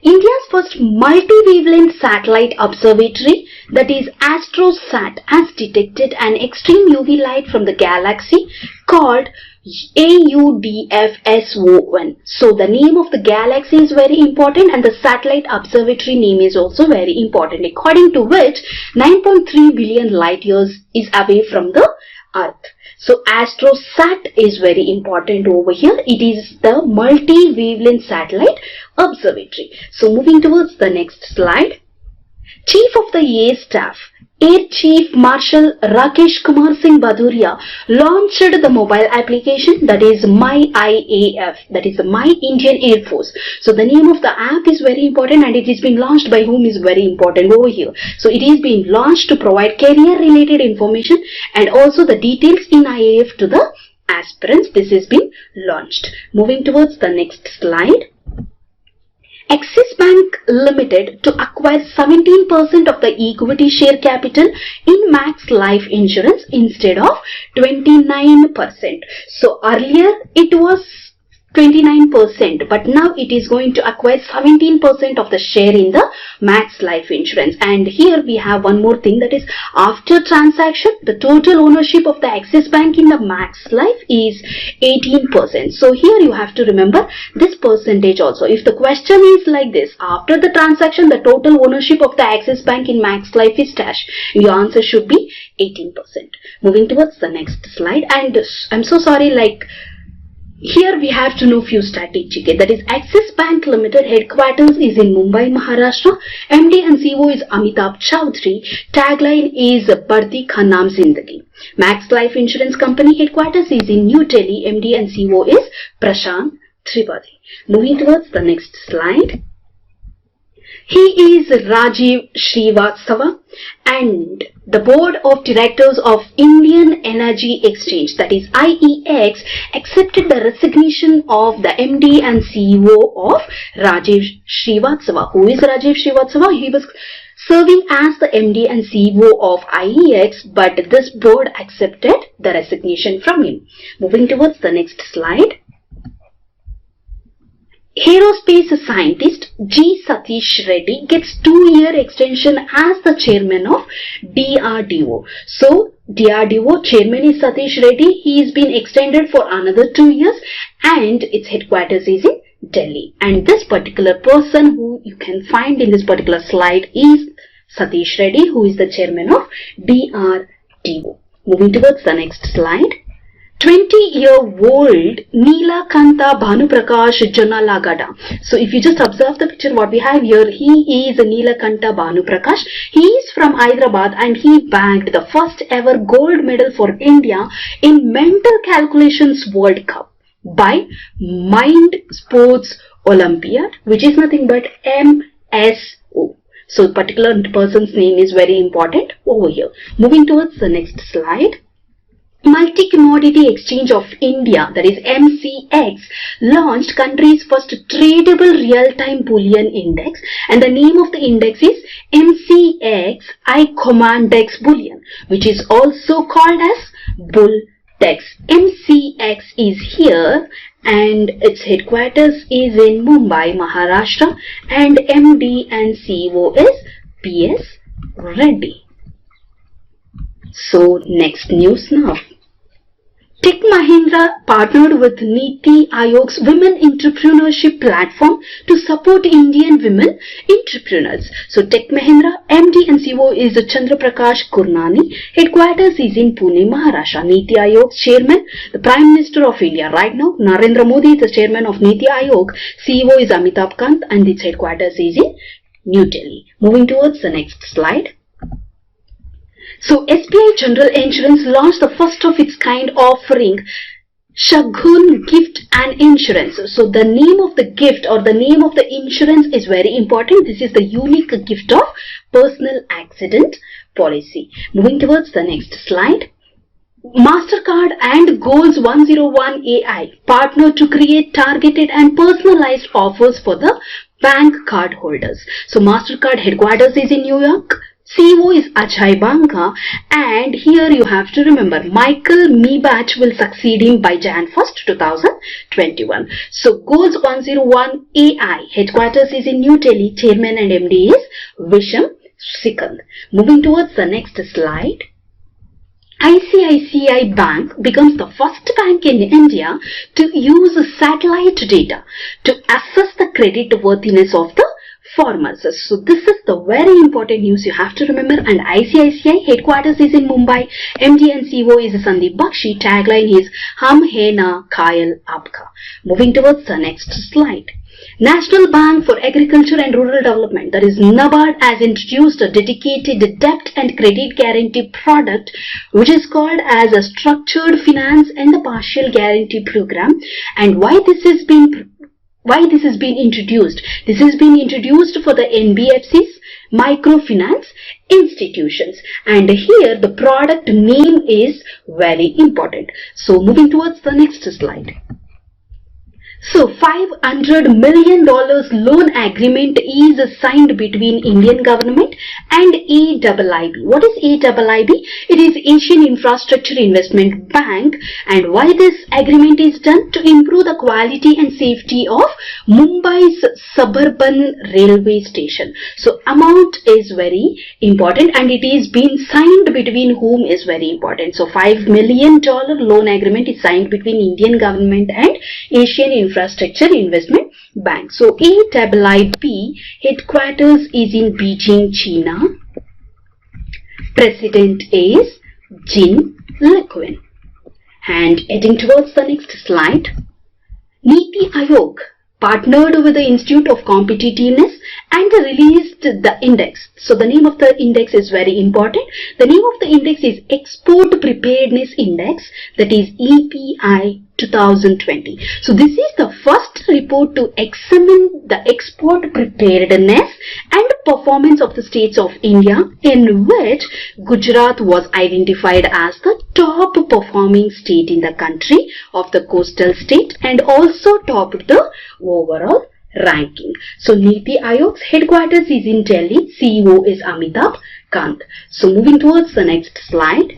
India's first multi-wavelength satellite observatory, that is AstroSat, has detected an extreme UV light from the galaxy called AUDFSO1. So the name of the galaxy is very important and the satellite observatory name is also very important, according to which 9.3 billion light years is away from the Earth. So AstroSat is very important over here. It is the multi-wavelength satellite observatory. So moving towards the next slide. Chief of the Air Staff, Air Chief Marshal Rakesh Kumar Singh Bhaduria launched the mobile application, that is My IAF, that is the My Indian Air Force. So the name of the app is very important and it is being launched by whom is very important over here. So it is being launched to provide career related information and also the details in IAF to the aspirants. This is being launched. Moving towards the next slide. Axis Bank Limited to acquire 17% of the equity share capital in Max Life Insurance instead of 29%. So earlier it was 29%, but now it is going to acquire 17% of the share in the Max Life Insurance. And here we have one more thing, that is after transaction, the total ownership of the Axis Bank in the Max Life is 18%. So here you have to remember this percentage also. If the question is like this, after the transaction, the total ownership of the Axis Bank in Max Life is dash, your answer should be 18%. Moving towards the next slide, and I'm so sorry, here we have to know few statistics. That is Axis Bank Limited headquarters is in Mumbai, Maharashtra. MD and CEO is Amitabh Chaudhary. Tagline is Badti Ka Naam Zindagi. Max Life Insurance Company headquarters is in New Delhi. MD and CEO is Prashant Tripathi. Moving towards the next slide. He is Rajiv Srivastava, and the board of directors of Indian Energy Exchange, that is IEX, accepted the resignation of the MD and CEO of Rajiv Srivastava. Who is Rajiv Srivastava? He was serving as the MD and CEO of IEX, but this board accepted the resignation from him. Moving towards the next slide. Aerospace scientist G. Satish Reddy gets 2-year extension as the chairman of DRDO. So, DRDO chairman is Satish Reddy. He is been extended for another 2 years, and its headquarters is in Delhi. And this particular person who you can find in this particular slide is Satish Reddy, who is the chairman of DRDO. Moving towards the next slide. 20-year-old Neelakanta Bhanuprakash Janalagada. So if you just observe the picture what we have here, he is Neelakanta Bhanuprakash. He is from Hyderabad, and he bagged the first ever gold medal for India in Mental Calculations World Cup by Mind Sports Olympiad, which is nothing but MSO. So particular person's name is very important over here. Moving towards the next slide. Multi-Commodity Exchange of India, that is MCX, launched country's first tradable real-time bullion index, and the name of the index is MCX iCommandex Bullion, which is also called as BullDex. MCX is here, and its headquarters is in Mumbai, Maharashtra, and MD and CEO is PS Reddy. So next news now. Tech Mahindra partnered with Niti Aayog's Women Entrepreneurship Platform to support Indian women entrepreneurs. So Tech Mahindra MD and CEO is Chandra Prakash Gurnani. Headquarters is in Pune, Maharashtra. Niti Aayog's chairman, the Prime Minister of India right now, Narendra Modi, is the chairman of Niti Aayog. CEO is Amitabh Kant, and its headquarters is in New Delhi. Moving towards the next slide. So SBI General Insurance launched the first of its kind offering Shagun Gift and Insurance. So the name of the gift or the name of the insurance is very important. This is the unique gift of personal accident policy. Moving towards the next slide. MasterCard and Goals 101 AI partner to create targeted and personalized offers for the bank card holders. So MasterCard headquarters is in New York. CEO is Ajay Banga, and here you have to remember Michael Meebach will succeed him by Jan 1st, 2021. So Goals 101 AI headquarters is in New Delhi. Chairman and MD is Visham Sikand. Moving towards the next slide. ICICI Bank becomes the first bank in India to use satellite data to assess the credit worthiness of the farmers. So this is the very important news you have to remember. And ICICI headquarters is in Mumbai. MD and CEO is Sandeep Bakshi. Tagline is Hum Hai Na Kayal Aapka. Moving towards the next slide. National Bank for Agriculture and Rural Development, that is NABARD, has introduced a dedicated debt and credit guarantee product which is called as a structured finance and the partial guarantee program. And why this has been introduced? This has been introduced for the NBFCs, microfinance institutions, and here the product name is very important. So moving towards the next slide. So $500 million loan agreement is signed between Indian government and AIIB. What is AIIB? It is Asian Infrastructure Investment Bank, and why this agreement is done? To improve the quality and safety of Mumbai's suburban railway station. So amount is very important, and it is being signed between whom is very important. So $5 million loan agreement is signed between Indian government and Asian Infrastructure Investment Bank. So AIIB headquarters is in Beijing, China. President is Jin Liquin. And heading towards the next slide, Niti Aayog partnered with the Institute of Competitiveness and released the index. So the name of the index is very important. The name of the index is Export Preparedness Index, that is EPI 2020. So this is the first report to examine the export preparedness and performance of the states of India, in which Gujarat was identified as the top performing state in the country of the coastal state and also topped the overall ranking. So Niti Aayog's headquarters is in Delhi. CEO is Amitabh Kant. So moving towards the next slide.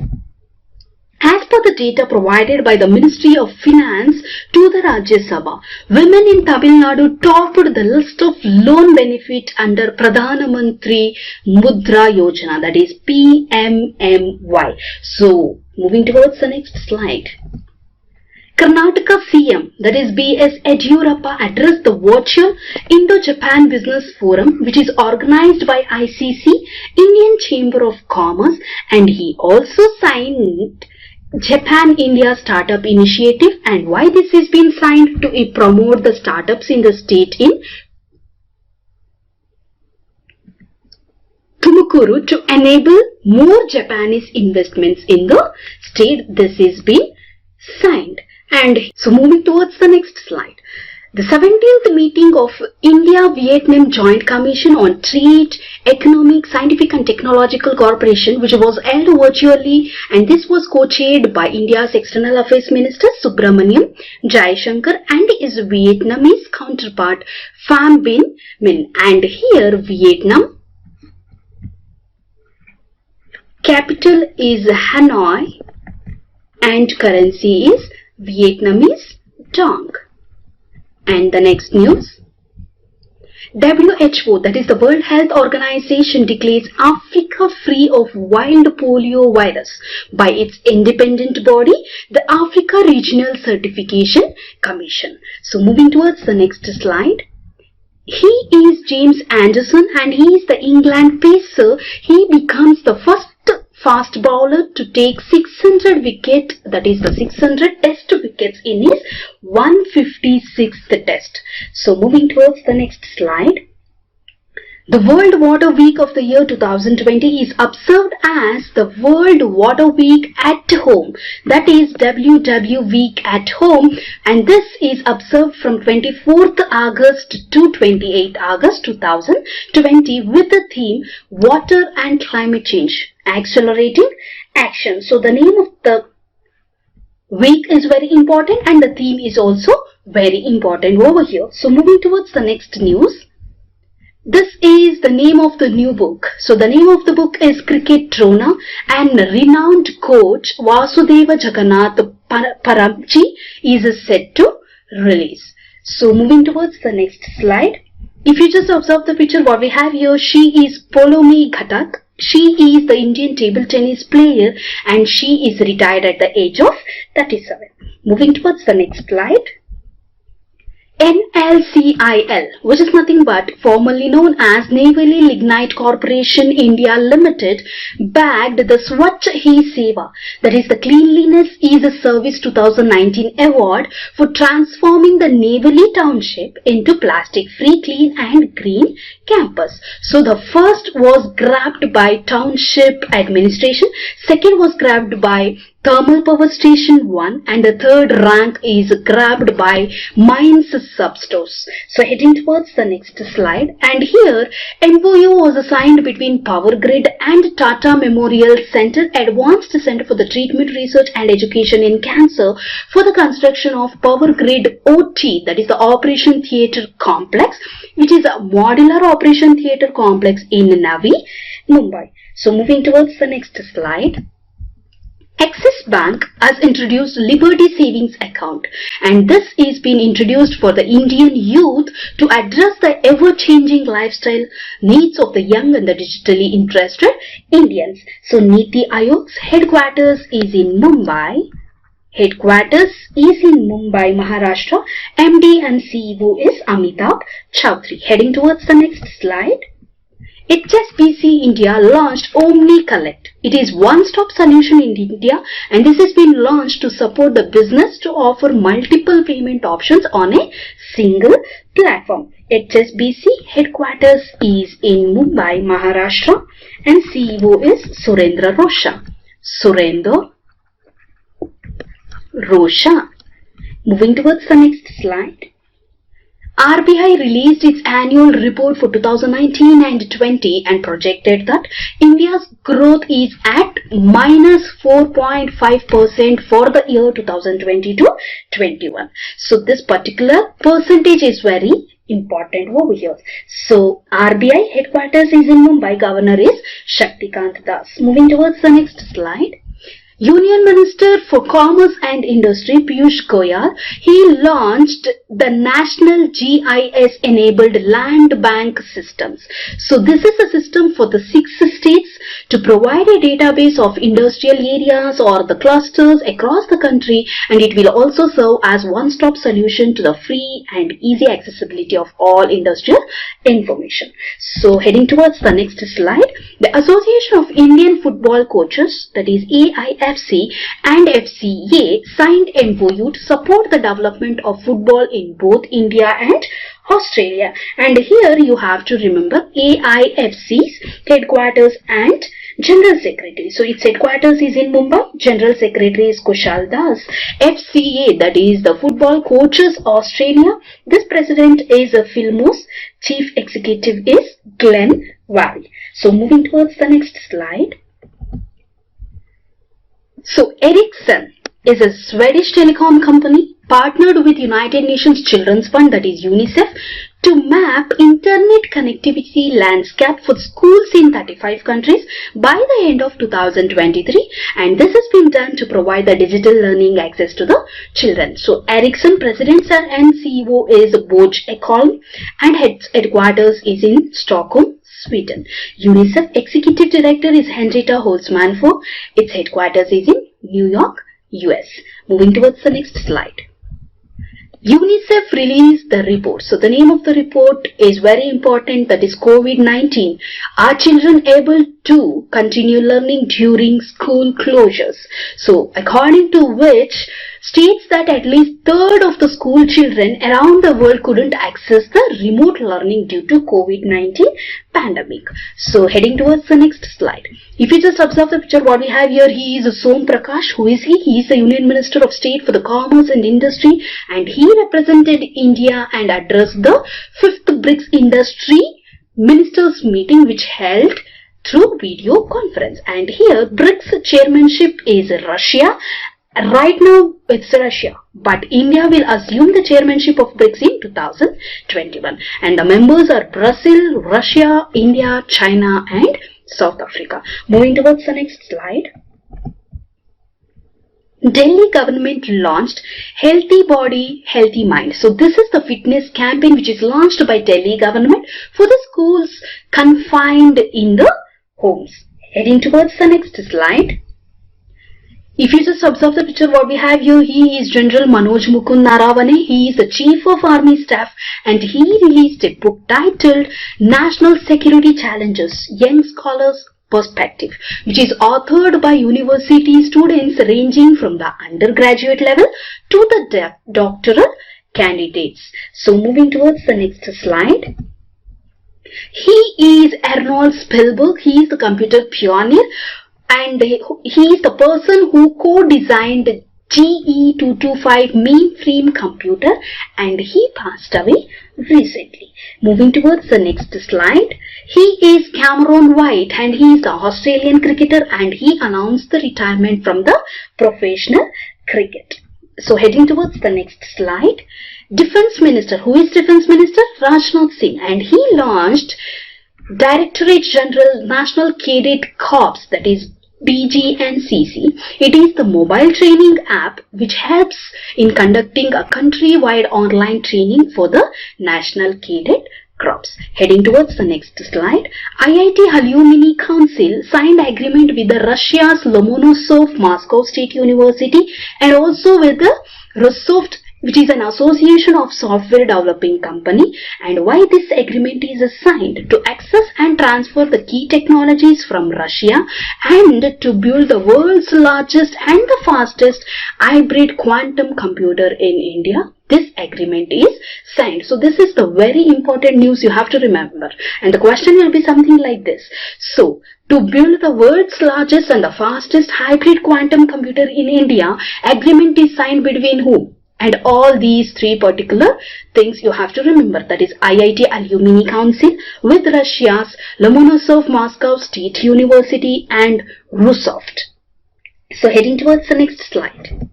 As per the data provided by the Ministry of Finance to the Rajya Sabha, women in Tamil Nadu topped the list of loan benefit under Pradhan Mantri Mudra Yojana, that is PMMY. So moving towards the next slide. Karnataka CM, that is B.S. Yediyurappa, addressed the virtual Indo-Japan Business Forum, which is organized by ICC, Indian Chamber of Commerce, and he also signed Japan-India Startup Initiative. And why this has been signed? To promote the startups in the state in Tumakuru, to enable more Japanese investments in the state. This has been signed. And so moving towards the next slide. The 17th meeting of India-Vietnam Joint Commission on Trade, Economic, Scientific and Technological Cooperation, which was held virtually, and this was co-chaired by India's External Affairs Minister Subramaniam Jaishankar and his Vietnamese counterpart Pham Binh Minh. And here Vietnam capital is Hanoi and currency is Vietnamese dong. And the next news. WHO, that is the World Health Organization, declares Africa free of wild polio virus by its independent body, the Africa Regional Certification Commission. So moving towards the next slide. He is James Anderson and he is the England pacer. He becomes the first fast bowler to take 600 wicket, that is the 600 test wickets in his 156th test. So moving towards the next slide. The World Water Week of the year 2020 is observed as the World Water Week at Home, that is WW Week at Home, and this is observed from 24th August to 28th August 2020 with the theme Water and Climate Change, Accelerating Action. So the name of the week is very important and the theme is also very important over here. So moving towards the next news. This is the name of the new book. So the name of the book is Cricket Drona, and renowned coach Vasudeva Jagannath Paramji is set to release. So moving towards the next slide. If you just observe the picture, what we have here, she is Polomi Ghatak. She is the Indian table tennis player and she is retired at the age of 37. Moving towards the next slide. NLCIL, which is nothing but formerly known as Navali Lignite Corporation India Limited, bagged the Swachh Hi Seva, that is the Cleanliness is a Service 2019 award for transforming the Navali township into plastic-free, clean and green campus. So the first was grabbed by township administration, second was grabbed by Thermal Power Station 1, and the third rank is grabbed by Mines Substores. So heading towards the next slide, and here MOU was signed between Power Grid and Tata Memorial Center, Advanced Center for the Treatment, Research and Education in Cancer, for the construction of Power Grid OT, that is the Operation Theatre Complex, which is a modular operation theatre complex in Navi, Mumbai. So moving towards the next slide. Axis Bank has introduced Liberty Savings Account, and this is being introduced for the Indian youth to address the ever-changing lifestyle needs of the young and the digitally interested Indians. So Niti Aayog's headquarters is in Mumbai. Maharashtra. MD and CEO is Amitabh Chaudhary. Heading towards the next slide. HSBC India launched Omni Collect. It is one-stop solution in India, and this has been launched to support the business to offer multiple payment options on a single platform. HSBC headquarters is in Mumbai, Maharashtra, and CEO is Surendra Rosha. Moving towards the next slide. RBI released its annual report for 2019 and 20 and projected that India's growth is at -4.5% for the year 2020-21. So this particular percentage is very important over here. So RBI headquarters is in Mumbai, Governor is Shaktikant Das. Moving towards the next slide. Union Minister for Commerce and Industry Piyush Goyal, he launched the National GIS enabled land bank systems. So this is a system for the 6 states to provide a database of industrial areas or the clusters across the country, and it will also serve as one-stop solution to the free and easy accessibility of all industrial information. So heading towards the next slide, the Association of Indian Football Coaches, that is AIFC, and FCA signed MOU to support the development of football in both India and Australia. And here you have to remember AIFC's headquarters and General Secretary. So its headquarters is in Mumbai. General Secretary is Kushal Das. FCA, that is the Football Coaches Australia, this president is Phil Moss. Chief Executive is Glenn Wally. So moving towards the next slide. So Ericsson is a Swedish telecom company partnered with United Nations Children's Fund, that is UNICEF, to map internet connectivity landscape for schools in 35 countries by the end of 2023, and this has been done to provide the digital learning access to the children. So Ericsson President and CEO is Boj Ekholm, and headquarters is in Stockholm, Sweden. UNICEF Executive Director is Henrietta Holzmann. Its headquarters is in New York, US. Moving towards the next slide. UNICEF released the report. So the name of the report is very important, that is COVID-19. Are children able to continue learning during school closures? So according to which states that at least third of the school children around the world couldn't access the remote learning due to COVID-19 pandemic. So heading towards the next slide. If you just observe the picture, what we have here, he is Som Prakash. Who is he? He is the Union Minister of State for the Commerce and Industry, and he represented India and addressed the 5th BRICS Industry Ministers meeting, which held through video conference. And here BRICS chairmanship is Russia. Right now it's Russia, but India will assume the chairmanship of BRICS in 2021, and the members are Brazil, Russia, India, China and South Africa. Moving towards the next slide. Delhi government launched Healthy Body, Healthy Mind. So this is the fitness campaign which is launched by Delhi government for the schools confined in the homes. Heading towards the next slide. If you just observe the picture, what we have here, he is General Manoj Mukund Naravane. He is the Chief of Army Staff, and he released a book titled National Security Challenges, Young Scholars' Perspective, which is authored by university students ranging from the undergraduate level to the doctoral candidates. So moving towards the next slide. He is Arnold Spielberg. He is the computer pioneer and he is the person who co-designed the GE225 mainframe computer, and he passed away recently. Moving towards the next slide. He is Cameron White, and he is the Australian cricketer, and he announced the retirement from the professional cricket. So heading towards the next slide. Defense Minister. Who is Defense Minister? Rajnath Singh, and he launched Directorate General National Cadet Corps, that is BGNCC. It is the mobile training app which helps in conducting a countrywide online training for the National Cadet Corps. Heading towards the next slide. IIT Alumni Council signed agreement with the Russia's Lomonosov Moscow State University and also with the Rosoft, which is an association of software developing company. And why this agreement is signed? To access and transfer the key technologies from Russia and to build the world's largest and the fastest hybrid quantum computer in India. This agreement is signed. So this is the very important news you have to remember. And the question will be something like this. So, to build the world's largest and the fastest hybrid quantum computer in India, agreement is signed between whom? And all these three particular things you have to remember. That is IIT Alumni Council with Russia's Lomonosov Moscow State University and Rosoft. So heading towards the next slide.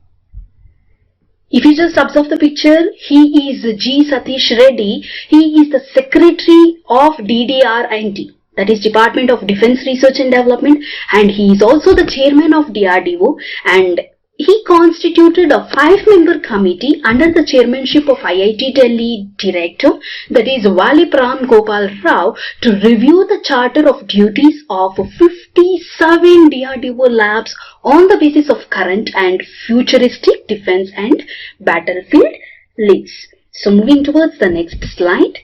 If you just observe the picture, he is G. Satish Reddy. He is the Secretary of DDR&D. That is Department of Defense Research and Development, and he is also the Chairman of DRDO, and he constituted a 5-member committee under the chairmanship of IIT Delhi Director, that is Valipram Gopal Rao, to review the charter of duties of 57 DRDO labs on the basis of current and futuristic defense and battlefield needs. So moving towards the next slide.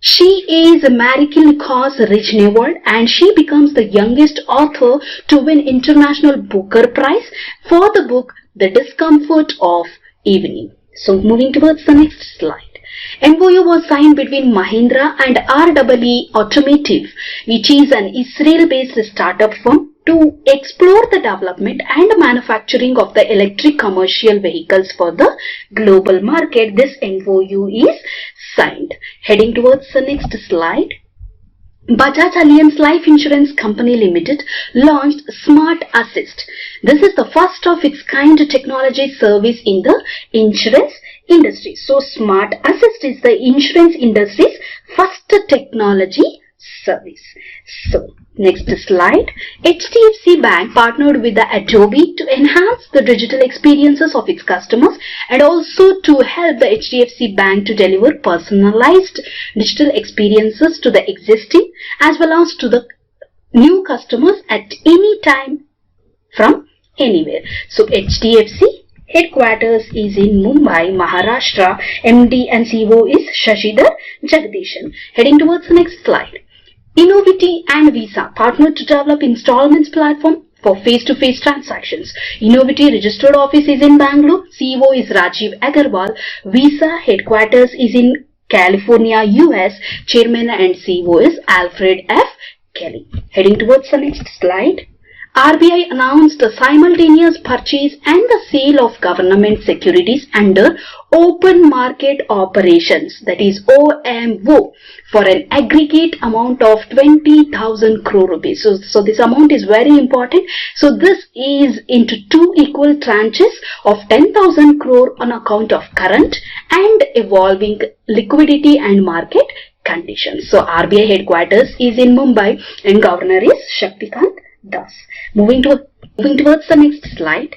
She is Marikil Cause Richney Award, and she becomes the youngest author to win International Booker Prize for the book The Discomfort of Evening. So moving towards the next slide. MOU was signed between Mahindra and REE Automotive, which is an Israel-based startup firm, to explore the development and manufacturing of the electric commercial vehicles for the global market. This MOU is signed. Heading towards the next slide. Bajaj Allianz Life Insurance Company Limited launched Smart Assist. This is the first of its kind technology service in the insurance industry. So Smart Assist is the insurance industry's first technology service. So next slide. HDFC Bank partnered with the Adobe to enhance the digital experiences of its customers and also to help the HDFC Bank to deliver personalized digital experiences to the existing as well as to the new customers at any time from anywhere. So HDFC headquarters is in Mumbai, Maharashtra. MD and CEO is Shashidhar Jagdishan. Heading towards the next slide. Innovity and Visa partnered to develop installments platform for face-to-face transactions. Innovity registered office is in Bangalore. CEO is Rajiv Agarwal. Visa headquarters is in California, US. Chairman and CEO is Alfred F. Kelly. Heading towards the next slide. RBI announced the simultaneous purchase and the sale of government securities under open market operations, that is OMO, for an aggregate amount of 20,000 crore rupees. So this amount is very important. So this is into two equal tranches of 10,000 crore on account of current and evolving liquidity and market conditions. So RBI headquarters is in Mumbai and governor is Shaktikant Das. Moving towards the next slide.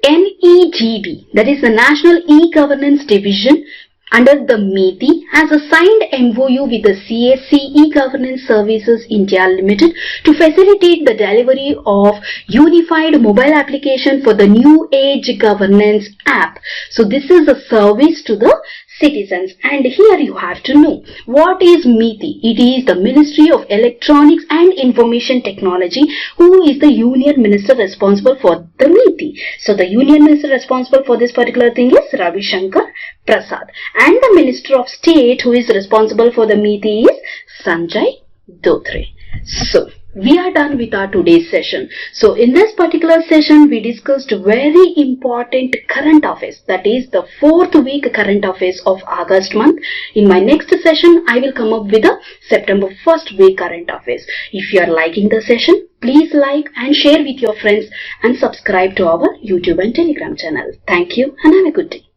NEGD, that is the National E-Governance Division under the MeitY, has a signed MOU with the CSC E-Governance Services India Limited to facilitate the delivery of unified mobile application for the New Age Governance app. So this is a service to the citizens, and here you have to know what is MeitY. It is the Ministry of Electronics and Information Technology, who is the Union Minister responsible for the MeitY. So the Union Minister responsible for this particular thing is Ravi Shankar Prasad, and the Minister of State who is responsible for the MeitY is Sanjay Dhotre. So we are done with our today's session. So in this particular session, we discussed very important current affairs, that is the 4th week current affairs of August month. In my next session, I will come up with the September 1st week current affairs. If you are liking the session, please like and share with your friends and subscribe to our YouTube and Telegram channel. Thank you and have a good day.